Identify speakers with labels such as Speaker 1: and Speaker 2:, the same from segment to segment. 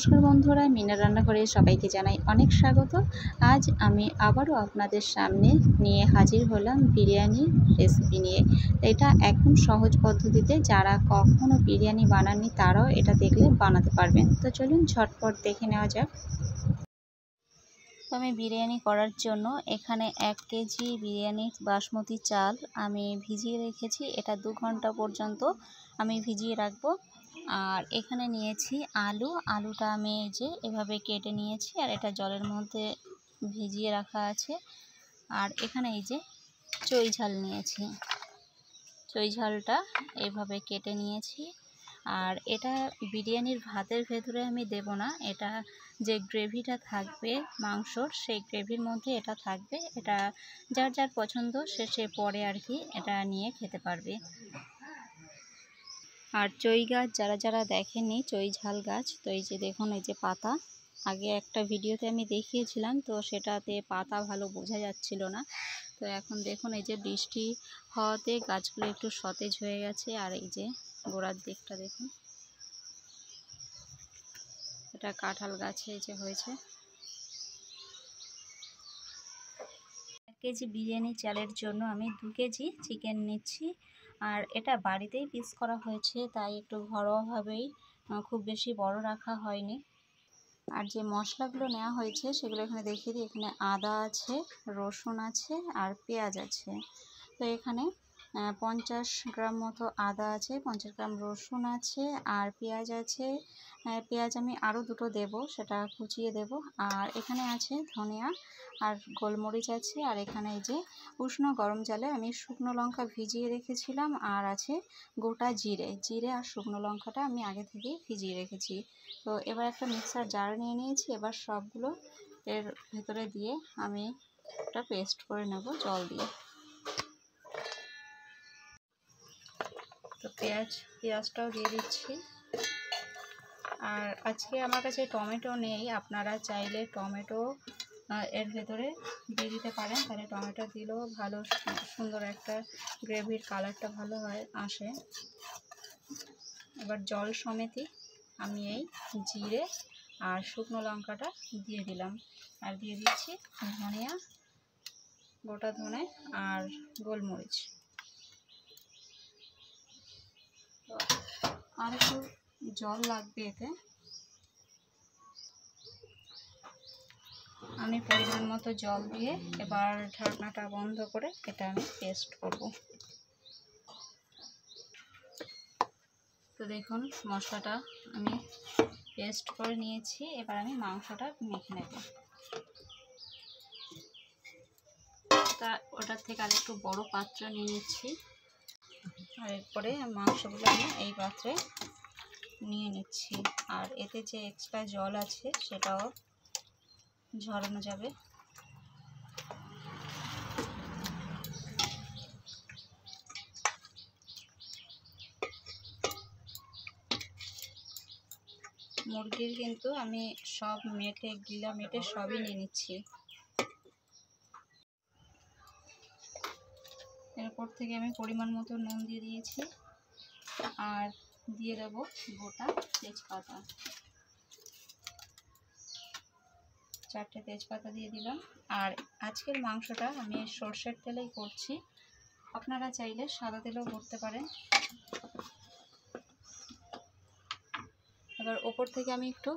Speaker 1: নমস্কার বন্ধুরা, মিনা রান্নাঘরে সবাইকে জানাই অনেক স্বাগত। আজ আমি আবারও আপনাদের সামনে নিয়ে হাজির হলাম বিরিয়ানি রেসিপি নিয়ে। এটা একদম সহজ পদ্ধতিতে, যারা কখনো বিরিয়ানি বানাননি তারাও এটা দেখলে বানাতে পারবেন। তো চলুন ঝটপট দেখে নেওয়া যাক। তো আমি বিরিয়ানি করার জন্য এখানে 1 কেজি বিরিয়ানির বাসমতি চাল আমি ভিজিয়ে রেখেছি। এটা 2 ঘন্টা পর্যন্ত আমি ভিজিয়ে রাখবো। আর এখানে নিয়েছি আলুটা আমি এভাবে কেটে নিয়েছি, আর এটা জলের মধ্যে ভিজিয়ে রাখা আছে। আর এখানে চই ঝাল নিয়েছি, চই ঝালটা এইভাবে কেটে নিয়েছি। আর এটা বিরিয়ানির ভাতের ভেতরে আমি দেব না, এটা যে গ্রেভিটা থাকবে মাংসর, সেই গ্রেভির মধ্যে এটা থাকবে। এটা যার যার পছন্দ সে পরে আর কি এটা নিয়ে খেতে পারবে। আর চই গাছ যারা যারা দেখেননি, চই ঝাল গাছ, তো দেখুন এই যে পাতা, আগে একটা ভিডিওতে আমি দেখিয়েছিলাম, তো সেটাতে পাতা ভালো বোঝা যাচ্ছিল না। তো এখন দেখুন এই যে বৃষ্টি হওয়াতে গাছগুলো একটু সতেজ হয়ে গেছে। আর এই যে গোড়ার দিকটা দেখুন, এটা কাঁঠাল গাছে হয়েছে। 1 কেজি বিরিয়ানি চালের জন্য আমি 2 কেজি চিকেন নিচ্ছি। আর এটা বাড়িতেই পিস করা হয়েছে, তাই একটু ঘরোয়াভাবেই, খুব বেশি বড় রাখা হয়নি। আর যে মশলাগুলো নেওয়া হয়েছে সেগুলো এখানে দেখিয়ে দিই। এখানে আদা আছে, রসুন আছে, আর পেঁয়াজ আছে। তো এখানে 50 গ্রাম মতো আদা আছে, 50 গ্রাম রসুন আছে, আর পেঁয়াজ আছে। পেঁয়াজ আমি আরও 2টো দেব, সেটা কুচিয়ে দেব। আর এখানে আছে ধনিয়া আর গোলমরিচ আছে। আর এখানে এই যে উষ্ণ গরম জলে আমি শুকনো লঙ্কা ভিজিয়ে রেখেছিলাম। আর আছে গোটা জিরে আর শুকনো লঙ্কাটা আমি আগে থেকেই ভিজিয়ে রেখেছি। তো এবার একটা মিক্সার জার নিয়ে নিয়েছি। এবার সবগুলো এর ভেতরে দিয়ে আমি একটা পেস্ট করে নেব জল দিয়ে। তো পেঁয়াজটাও দিয়ে দিচ্ছি। আর আজকে আমার কাছে টমেটো নেই, আপনারা চাইলে টমেটো এর ভেতরে দিয়ে দিতে পারেন, তাহলে টমেটো দিলেও ভালো সুন্দর একটা গ্রেভির কালারটা ভালো আসে। এবার জল সমেতই আমি এই জিরে আর শুকনো লঙ্কাটা দিয়ে দিলাম। আর দিয়ে দিচ্ছি ধনিয়া, গোটা ধনে আর গোলমরিচ। আর একটু জল লাগবে এতে। আমি পরিমাণ মতো জল দিয়ে এবার ঢাকনাটা বন্ধ করে এটা আমি পেস্ট করব। তো দেখুন মশলাটা আমি পেস্ট করে নিয়েছি। এবার আমি মাংসটা মেখে নেব। ওটার থেকে আর একটু বড় পাত্র নিয়ে নিচ্ছি। আর এরপরে মাংসগুলো আমি এই পাত্রে নিয়ে নিচ্ছি। আর এতে যে এক্সট্রা জল আছে সেটাও ঝরানো যাবে। মুরগির কিন্তু আমি সব গিলা মেটে সবই নিয়ে নিচ্ছি। এরপর থেকে আমি পরিমাণ মতো নুন দিয়ে দিয়েছি। আর দিয়ে দেব গোটা তেজপাতা, 4টে তেজপাতা দিয়ে দিলাম। আর আজকের মাংসটা আমি সর্ষের তেলেই করছি, আপনারা চাইলে সাদা তেলেও করতে পারেন। এবার ওপর থেকে আমি একটু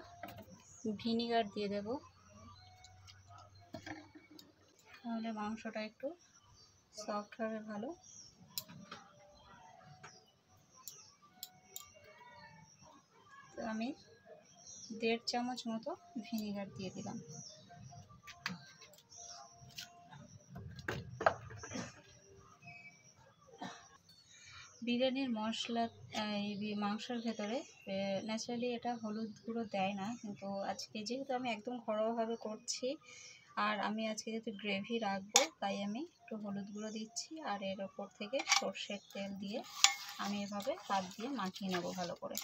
Speaker 1: ভিনিগার দিয়ে দেব, তাহলে মাংসটা একটু সফট হবে ভালো। তো আমি 1.5 চামচ মতো ভিনিগার দিয়ে দিলাম। বিরিয়ানির মশলা এই মাংসের ভেতরে ন্যাচারালি এটা হলুদ গুঁড়ো দেয় না, কিন্তু আজকে যেহেতু আমি একদম ঘরোয়াভাবে করছি আর আমি আজকে যেহেতু গ্রেভি রাখবো, তাই আমি একটু হলুদ গুঁড়ো দিচ্ছি। আর এর ওপর থেকে সর্ষের তেল দিয়ে আমি এভাবে হাত দিয়ে মাখিয়ে নেব ভালো করে।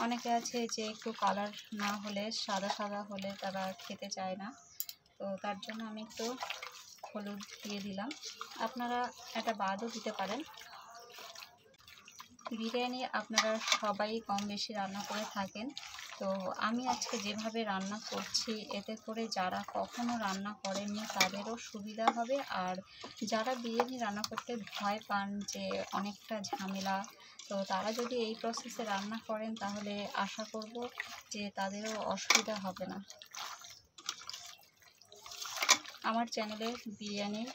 Speaker 1: অনেকে আছে যে একটু কালার না হলে, সাদা সাদা হলে তারা খেতে চায় না, তো তার জন্য আমি একটু হলুদ দিয়ে দিলাম। আপনারা এটা বাদও দিতে পারেন। বিরিয়ানি আপনারা সবাই কম বেশি রান্না করে থাকেন। তো আমি আজকে যেভাবে রান্না করছি এতে করে যারা কখনো রান্না করেননি তাদেরও সুবিধা হবে, আর যারা বিরিয়ানি রান্না করতে ভয় পান যে অনেকটা ঝামেলা, তো তারা যদি এই প্রসেসে রান্না করেন তাহলে আশা করব যে তাদেরও অসুবিধা হবে না। আমার চ্যানেলে বিরিয়ানির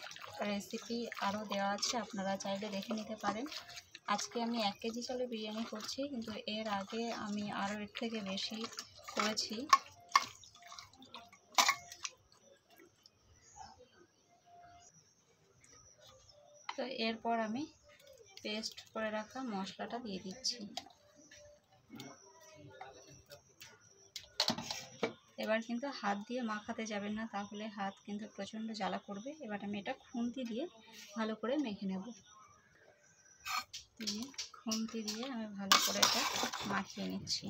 Speaker 1: রেসিপি আরও দেওয়া আছে, আপনারা চাইলে দেখে নিতে পারেন। আজকে আমি 1 কেজি চালের বিরিয়ানি করছি, কিন্তু এর আগে আমি আরও এর থেকে বেশি করেছি। তো এরপর আমি পেস্ট করে রাখা মশলাটা দিয়ে দিচ্ছি। এবার কিন্তু হাত দিয়ে মাখাতে যাবেন না, তাহলে হাত কিন্তু প্রচণ্ড জ্বালা করবে। এবার আমি এটা খুন্তি দিয়ে ভালো করে মেখে নেব। খুন্তি দিয়ে আমি ভালো করে এটা মাখিয়ে নিচ্ছি।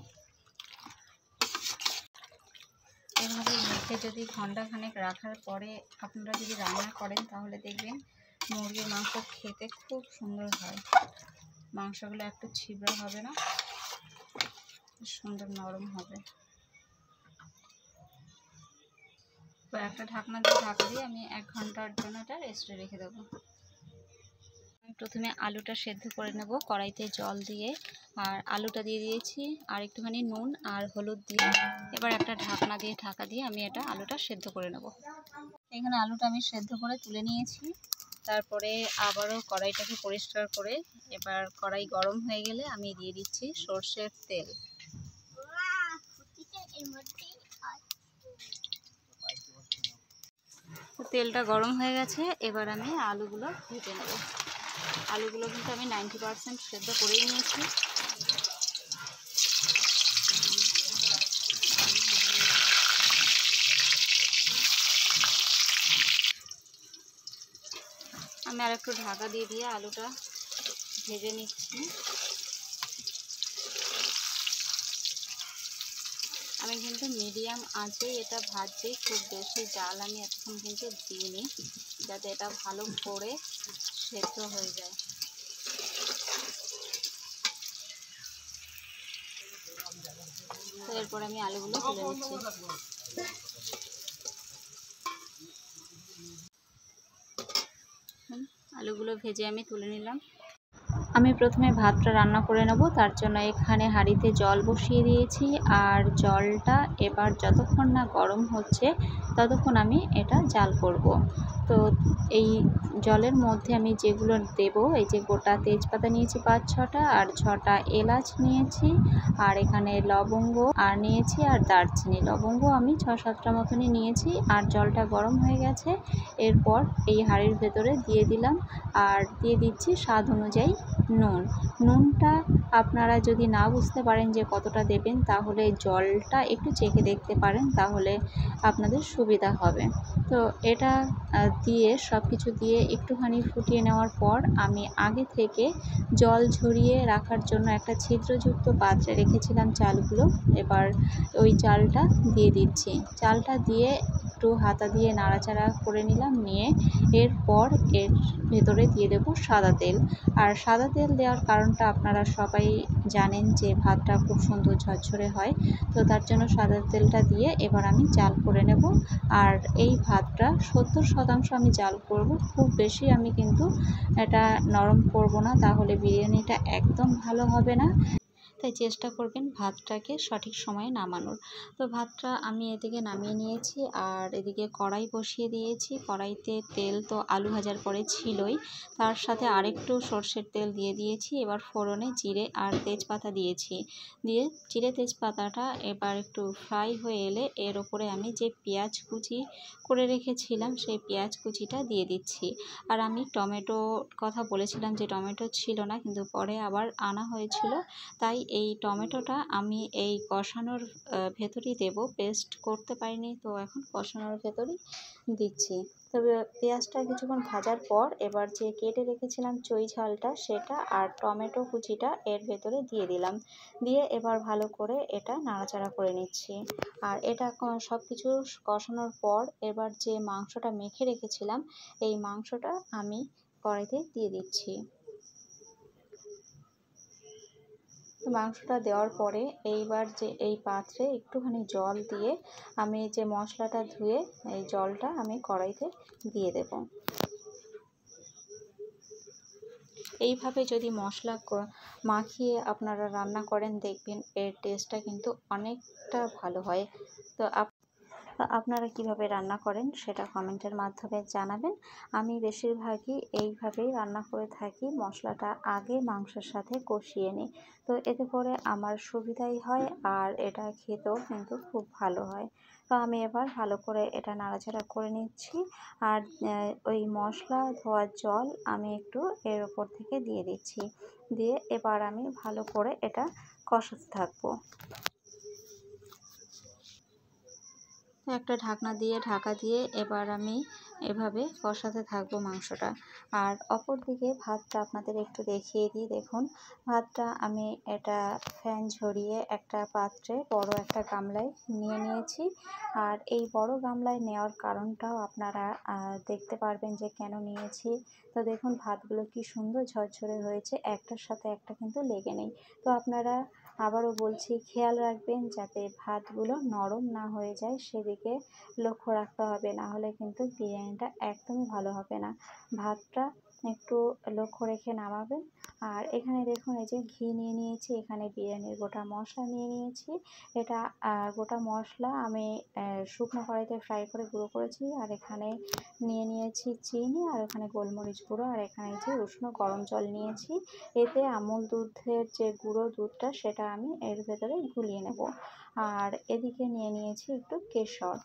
Speaker 1: এভাবে মেখে যদি ঘন্টাখানেক রাখার পরে আপনারা যদি রান্না করেন তাহলে দেখবেন মুরগির মাংস খেতে খুব সুন্দর হয়। মাংসগুলো একটু ছিবড়া হবে না, সুন্দর নরম হবে। তো একটা ঢাকনা দিয়ে আমি 1 ঘন্টার জন্য এটা রেস্টে রেখে দেবো। প্রথমে আলুটা সেদ্ধ করে নেব কড়াইতে জল দিয়ে, আর আলুটা দিয়ে দিয়েছি আর একটুখানি নুন আর হলুদ দিয়ে। এবার একটা ঢাকা দিয়ে আমি এটা আলুটা সেদ্ধ করে নেব। এখানে আলুটা আমি সেদ্ধ করে তুলে নিয়েছি। তারপরে আবারও কড়াইটাকে পরিষ্কার করে এবার কড়াই গরম হয়ে গেলে আমি দিয়ে দিচ্ছি সর্ষের তেল। তেলটা গরম হয়ে গেছে, এবার আমি আলুগুলো ভেজে নেব। আলুগুলো কিন্তু আমি 90% সেদ্ধ করেই নিয়েছি। আমি আর একটু ঢাকা দিয়ে আলুটা ভেজে নিচ্ছি। আমি কিন্তু মিডিয়াম আঁচে এটা ভাজছি, খুব বেশি জাল আমি এতক্ষণ কিন্তু দিইনি, যাতে এটা ভালো করে সেদ্ধ হয়ে যায়। তো এরপর আমি আলুগুলো তুলে নিচ্ছি। আলুগুলো ভেজে আমি তুলে নিলাম। আমি প্রথমে ভাতটা রান্না করে নেব, তার জন্য এখানে হাঁড়িতে জল বসিয়ে দিয়েছি। আর জলটা এবার যতক্ষণ না গরম হচ্ছে ততক্ষণ আমি এটা জাল করব। তো এই জলের মধ্যে আমি যেগুলো দেব, এই যে গোটা তেজপাতা নিয়েছি 5-6টা, আর 6টা এলাচ নিয়েছি, আর এখানে লবঙ্গ আর নিয়েছি, আর দারচিনি। লবঙ্গ আমি 6-7টা মতনই নিয়েছি। আর জলটা গরম হয়ে গেছে, এরপর এই হাঁড়ির ভেতরে দিয়ে দিলাম, আর দিয়ে দিচ্ছি স্বাদ অনুযায়ী নুনটা আপনারা যদি না বুঝতে পারেন যে কতটা দেবেন তাহলে জলটা একটু চেখে দেখতে পারেন, তাহলে আপনাদের সুবিধা হবে। তো এটা দিয়ে সব কিছু দিয়ে একটুখানি ফুটিয়ে নেওয়ার পর আমি আগে থেকে জল ঝরিয়ে রাখার জন্য একটা ছিদ্রযুক্ত পাত্রে রেখেছিলাম চালগুলো। এবার ওই চালটা দিয়ে দিচ্ছি। চালটা দিয়ে একটু হাতা দিয়ে নাড়াচাড়া করে নিলাম, নিয়ে এরপর এর ভেতরে দিয়ে দেবো সাদা তেল। আর সাদা তেল দেওয়ার কারণটা আপনারা সবাই জানেন যে ভাতটা খুব সুন্দর ঝরঝরে হয়। তো তার জন্য সাদা তেলটা দিয়ে এবার আমি জাল করে নেব। আর এই ভাতটা 70% আমি জাল করব, খুব বেশি আমি কিন্তু এটা নরম করব না, তাহলে বিরিয়ানিটা একদম ভালো হবে না। তাই চেষ্টা করবেন ভাতটাকে সঠিক সময়ে নামানোর। তো ভাতটা আমি এদিকে নামিয়ে নিয়েছি, আর এদিকে কড়াই বসিয়ে দিয়েছি। কড়াইতে তেল তো আলু ভাজার পরে ছিলই, তার সাথে আরেকটু সর্ষের তেল দিয়ে দিয়েছি। এবার ফোড়নে জিরে আর তেজপাতা দিয়েছি, দিয়ে জিরে তেজপাতাটা এবার একটু ফ্রাই হয়ে এলে এর ওপরে আমি যে পেঁয়াজ কুচি করে রেখেছিলাম সেই পেঁয়াজ কুচিটা দিয়ে দিচ্ছি। আর আমি টমেটো কথা বলেছিলাম যে টমেটো ছিল না, কিন্তু পরে আবার আনা হয়েছিল, তাই এই টমেটোটা আমি এই কষানোর ভেতরেই দেবো, পেস্ট করতে পারিনি, তো এখন কষানোর ভেতরেই দিচ্ছি। তবে পেঁয়াজটা কিছুক্ষণ ভাজার পর এবার যে কেটে রেখেছিলাম চই ঝালটা সেটা আর টমেটো কুচিটা এর ভেতরে দিয়ে দিলাম, দিয়ে এবার ভালো করে এটা নাড়াচাড়া করে নিচ্ছি। আর এটা সব কিছু কষানোর পর এবার যে মাংসটা মেখে রেখেছিলাম এই মাংসটা আমি কড়াইতে দিয়ে দিচ্ছি। তো মাংসটা দেওয়ার পরে এইবার যে এই পাত্রে একটুখানি জল দিয়ে আমি যে মশলাটা ধুয়ে এই জলটা আমি কড়াইতে দিয়ে দেব। এইভাবে যদি মশলা মাখিয়ে আপনারা রান্না করেন দেখবেন এর টেস্টটা কিন্তু অনেকটা ভালো হয়। তো আপনারা কিভাবে রান্না করেন সেটা কমেন্টের মাধ্যমে জানাবেন। আমি বেশিরভাগই এইভাবেই রান্না করে থাকি, মশলাটা আগে মাংসের সাথে কষিয়ে নিই। তো এতে করে আমার সুবিধাই হয় আর এটা খেতেও কিন্তু খুব ভালো হয়। তো আমি এবার ভালো করে এটা নাড়াচাড়া করে নিচ্ছি। আর ওই মশলা ধোয়ার জল আমি একটু এর ওপর থেকে দিয়ে দিচ্ছি। দিয়ে এবার আমি ভালো করে এটা কষাতে থাকবো। একটা ঢাকনা দিয়ে ঢাকা দিয়ে এবার আমি এভাবে কষাতে থাকবো মাংসটা। আর অপর দিকে ভাতটা আপনাদের একটু দেখিয়ে দিই। দেখুন ভাতটা আমি এটা ফ্যান ঝরিয়ে একটা পাত্রে বড় একটা গামলায় নিয়ে নিয়েছি। আর এই বড় গামলায় নেওয়ার কারণটাও আপনারা দেখতে পারবেন যে কেন নিয়েছি। তো দেখুন ভাতগুলো কি সুন্দর ঝরঝরে হয়েছে, একটার সাথে একটা কিন্তু লেগে নেই। তো আপনারা আবারও বলছি খেয়াল রাখবেন যাতে ভাতগুলো নরম না হয়ে যায়, সেদিকে লক্ষ্য রাখতে হবে, না হলে কিন্তু বিরিয়ানিটা একদমই ভালো হবে না। ভাতটা একটু লক্ষ্য রেখে নামাবেন। আর এখানে দেখুন এই যে ঘি নিয়ে নিয়েছি, এখানে বিরিয়ানির গোটা মশলা নিয়ে নিয়েছি। এটা গোটা মশলা আমি শুকনো কড়াইতে ফ্রাই করে গুঁড়ো করেছি। আর এখানে নিয়ে নিয়েছি চিনি, আর এখানে গোলমরিচ গুঁড়ো, আর এখানে যে উষ্ণ গরম জল নিয়েছি। এতে আমুল দুধের যে গুঁড়ো দুধটা সেটা আমি এর ভেতরে গুলিয়ে নেব। আর এদিকে নিয়ে নিয়েছি একটু কেশর।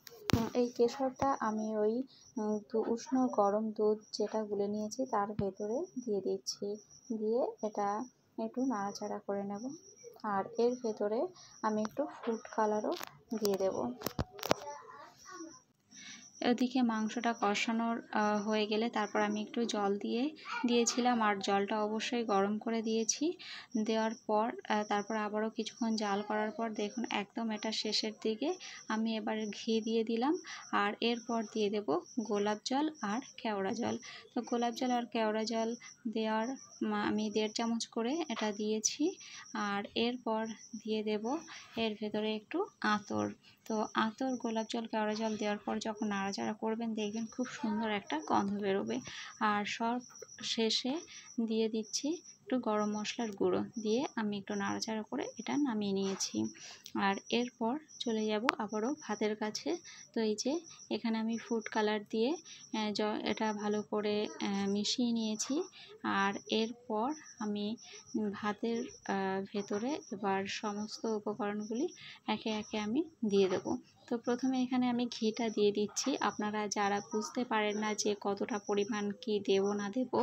Speaker 1: এই কেশরটা আমি ওই উষ্ণ গরম দুধ যেটা গুলে নিয়েছি তার ভেতরে দিয়ে দিচ্ছি। দিয়ে এটা একটু নাড়াচাড়া করে নেব। আর এর ভেতরে আমি একটু ফুড কালারও দিয়ে দেব। ওদিকে মাংসটা কষানোর হয়ে গেলে তারপর আমি একটু জল দিয়েছিলাম। আর জলটা অবশ্যই গরম করে দিয়েছি। দেওয়ার পর তারপর আবারও কিছুক্ষণ জাল করার পর দেখুন একদম এটা শেষের দিকে আমি এবার ঘি দিয়ে দিলাম। আর এরপর দিয়ে দেব গোলাপ জল আর কেওড়া জল। তো গোলাপ জল আর কেওড়া জল দেওয়ার আমি 1.5 চামচ করে এটা দিয়েছি। আর এরপর দিয়ে দেব এর ভেতরে একটু আতর। তো আতর, গোলাপ জল, কেওড়া জল দেওয়ার পর যখন নাড়াচাড়া করবেন দেখবেন খুব সুন্দর একটা গন্ধ বেরোবে। আর সব শেষে দিয়ে দিচ্ছি একটু গরম মশলার গুঁড়ো, দিয়ে আমি একটু নাড়াচাড়া করে এটা নামিয়ে নিয়েছি। আর এরপর চলে যাব আবারও ভাতের কাছে। তো এই যে এখানে আমি ফুড কালার দিয়ে এটা ভালো করে মিশিয়ে নিয়েছি। আর এরপর আমি ভাতের ভেতরে এবার সমস্ত উপকরণগুলি একে একে আমি দিয়ে দেবো। তো প্রথমে এখানে আমি ঘিটা দিয়ে দিচ্ছি। আপনারা যারা বুঝতে পারেন না যে কতটা পরিমাণ কি দেব না দেব,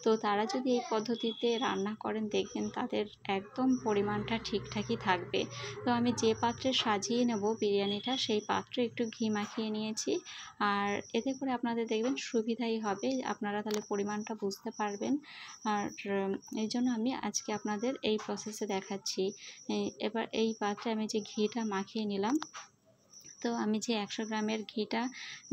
Speaker 1: তো তারা যদি এই পদ্ধতিতে রান্না করেন দেখবেন তাদের একদম পরিমাণটা ঠিকঠাকই থাকবে। তো আমি যে পাত্রে সাজিয়ে নেব বিরিয়ানিটা সেই পাত্রে একটু ঘি মাখিয়ে নিয়েছি। আর এতে করে আপনাদের দেখবেন সুবিধাই হবে, আপনারা তাহলে পরিমাণটা বুঝতে পারবেন। আর এই জন্য আমি আজকে আপনাদের এই প্রসেসে দেখাচ্ছি। এবার এই পাত্রে আমি যে ঘিটা মাখিয়ে নিলাম, তো আমি যে 100 গ্রামের ঘিটা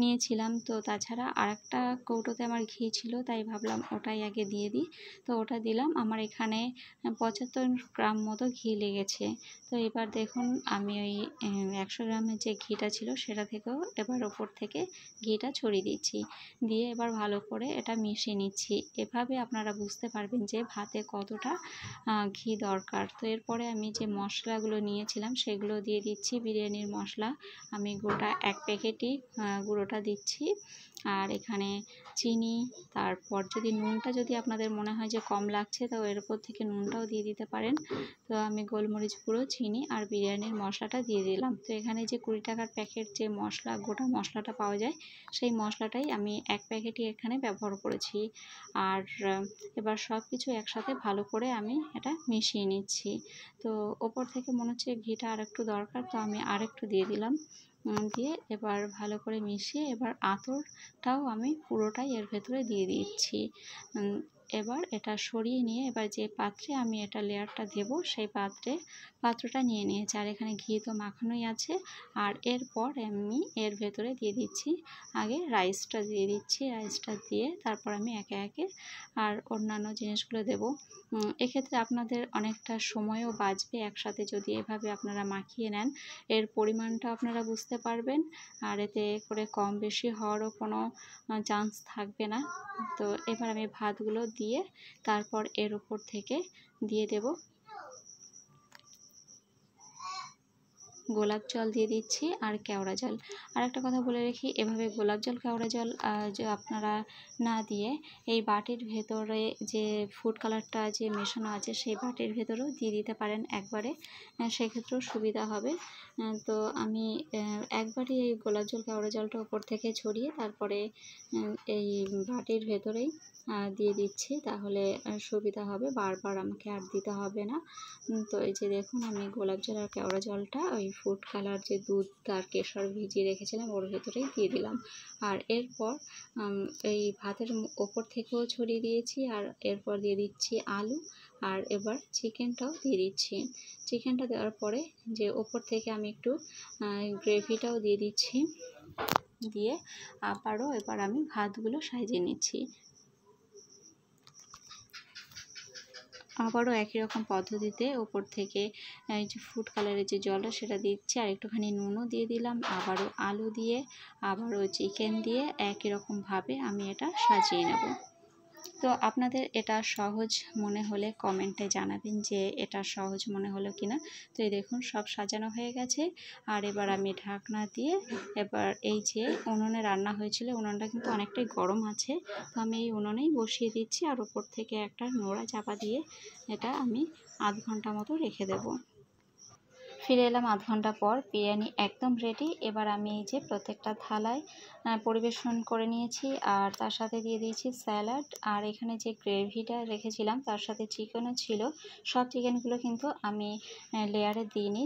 Speaker 1: নিয়েছিলাম, তো তাছাড়া আরেকটা কৌটোতে আমার ঘি ছিল, তাই ভাবলাম ওটাই আগে দিয়ে দিই। তো ওটা দিলাম। আমার এখানে 75 গ্রাম মতো ঘি লেগেছে। তো এবার দেখুন আমি ওই 100 গ্রামের যে ঘিটা ছিল সেটা থেকেও এবার ওপর থেকে ঘিটা ছড়িয়ে দিচ্ছি। দিয়ে এবার ভালো করে এটা মিশিয়ে নিচ্ছি। এভাবে আপনারা বুঝতে পারবেন যে ভাতে কতটা ঘি দরকার। তো এরপরে আমি যে মশলাগুলো নিয়েছিলাম সেগুলো দিয়ে দিচ্ছি। বিরিয়ানির মশলা আমি গোটা 1 প্যাকেটই গুঁড়োটা দিচ্ছি। আর এখানে চিনি, তারপর যদি নুনটা যদি আপনাদের মনে হয় যে কম লাগছে তো এর উপর থেকে নুনটাও দিয়ে দিতে পারেন। তো আমি গোলমরিচ গুঁড়ো, চিনি আর বিরিয়ানির মশলাটা দিয়ে দিলাম। তো এখানে যে 20 টাকার প্যাকেট যে মশলা, গোটা মশলাটা পাওয়া যায়, সেই মশলাটাই আমি 1 প্যাকেটই এখানে ব্যবহার করেছি। আর এবার সব কিছু একসাথে ভালো করে আমি এটা মিশিয়ে নিচ্ছি। তো ওপর থেকে মনে হচ্ছে ঘিটা আরেকটু দরকার, তো আমি আরেকটু দিয়ে দিলাম। দিয়ে এবার ভালো করে মিশিয়ে এবার আতরটাও আমি পুরোটাই এর ভেতরে দিয়ে দিচ্ছি। এবার এটা সরিয়ে নিয়ে এবার যে পাত্রে আমি এটা লেয়ারটা দেব সেই পাত্রটা নিয়ে নিয়েছি। আর এখানে ঘি তো মাখানোই আছে। আর এরপর আমি এর ভেতরে দিয়ে দিচ্ছি, আগে রাইসটা দিয়ে দিচ্ছি। রাইসটা দিয়ে তারপর আমি একে একে আর অন্যান্য জিনিসগুলো দেব। এক্ষেত্রে আপনাদের অনেকটা সময়ও বাঁচবে একসাথে যদি এভাবে আপনারা মাখিয়ে নেন। এর পরিমাণটা আপনারা বুঝতে পারবেন, আর এতে করে কম বেশি হওয়ারও কোনো চান্স থাকবে না। তো এবার আমি ভাতগুলো দিয়ে তারপর এর উপর থেকে দিয়ে দেব গোলাপ জল দিয়ে দিচ্ছি আর কেওড়া জল। আর একটা কথা বলে রাখি, এভাবে গোলাপ জল কেওড়া জল যে আপনারা না দিয়ে এই বাটির ভেতরে যে ফুড কালারটা যে মেশানো আছে সেই বাটির ভেতরেও দিয়ে দিতে পারেন একবারে, সেক্ষেত্রেও সুবিধা হবে। তো আমি একবারই এই গোলাপ জল কেওড়া জলটা উপর থেকে ছড়িয়ে তারপরে এই বাটির ভেতরেই দিয়ে দিচ্ছি, তাহলে সুবিধা হবে, বারবার আমাকে আর দিতে হবে না। তো এই যে দেখুন আমি গোলাপ জল আর কেওড়া জলটা ওই ফুড কালার যে দুধ আর কেশর ভিজিয়ে রেখেছিলাম ওর ভেতরেই দিয়ে দিলাম। আর এরপর এই ভাতের ওপর থেকেও ছড়িয়ে দিয়েছি। আর এরপর দিয়ে দিচ্ছি আলু, আর এবার চিকেনটাও দিয়ে দিচ্ছি। চিকেনটা দেওয়ার পরে যে ওপর থেকে আমি একটু গ্রেভিটাও দিয়ে দিচ্ছি, দিয়ে আবারও এবার আমি ভাতগুলো সাজিয়ে নিচ্ছি। আবারও একই রকম পদ্ধতিতে ওপর থেকে এই যে ফুড কালারের যে জলটা সেটা দিচ্ছি, আর একটুখানি নুনও দিয়ে দিলাম। আবারও আলু দিয়ে আবারও চিকেন দিয়ে একই রকমভাবে আমি এটা সাজিয়ে নেব। তো আপনাদের এটা সহজ মনে হলে কমেন্টে জানাবেন যে এটা সহজ মনে হলো কিনা। তো এই দেখুন সব সাজানো হয়ে গেছে। আর এবার আমি ঢাকনা দিয়ে এবার এই যে উনুনে রান্না হয়েছিল, উনুনটা কিন্তু অনেকটাই গরম আছে, তো আমি এই উনুনেই বসিয়ে দিচ্ছি। আর ওপর থেকে একটা নোড়া চাপা দিয়ে এটা আমি আধ ঘন্টা মতো রেখে দেবো। ফিরে এলাম আধ ঘন্টা পর, বিরিয়ানি একদম রেডি। এবার আমি এই যে প্রত্যেকটা থালায় পরিবেশন করে নিয়েছি, আর তার সাথে দিয়ে দিয়েছি স্যালাড। আর এখানে যে গ্রেভিটা রেখেছিলাম তার সাথে চিকেনও ছিল। সব চিকেনগুলো কিন্তু আমি লেয়ারে দিইনি,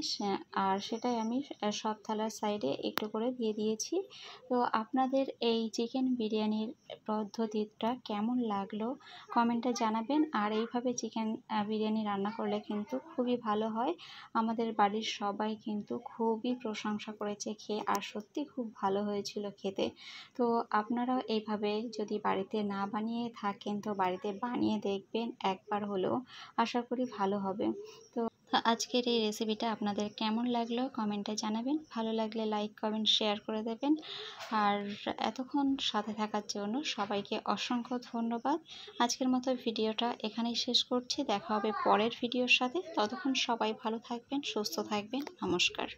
Speaker 1: আর সেটাই আমি সব থালার সাইডে একটু করে দিয়ে দিয়েছি। তো আপনাদের এই চিকেন বিরিয়ানির পদ্ধতিটা কেমন লাগলো কমেন্টে জানাবেন। আর এইভাবে চিকেন বিরিয়ানি রান্না করলে কিন্তু খুবই ভালো হয়। আমাদের বাড়ির সবাই কিন্তু খুবই প্রশংসা করেছে খেয়ে, আর সত্যি খুব ভালো হয়েছিল খেতে। তো আপনারাও এইভাবে যদি বাড়িতে না বানিয়ে থাকেন তো বাড়িতে বানিয়ে দেখবেন একবার হলেও, আশা করি ভালো হবে। তো আজকের এই রেসিপিটা আপনাদের কেমন লাগলো কমেন্টে জানাবেন। ভালো লাগলে লাইক কমেন্ট শেয়ার করে দেবেন। আর এতক্ষণ সাথে থাকার জন্য সবাইকে অসংখ্য ধন্যবাদ। আজকের মতো ভিডিওটা এখানেই শেষ করছি, দেখা হবে পরের ভিডিওর সাথে। ততক্ষণ সবাই ভালো থাকবেন, সুস্থ থাকবেন। নমস্কার।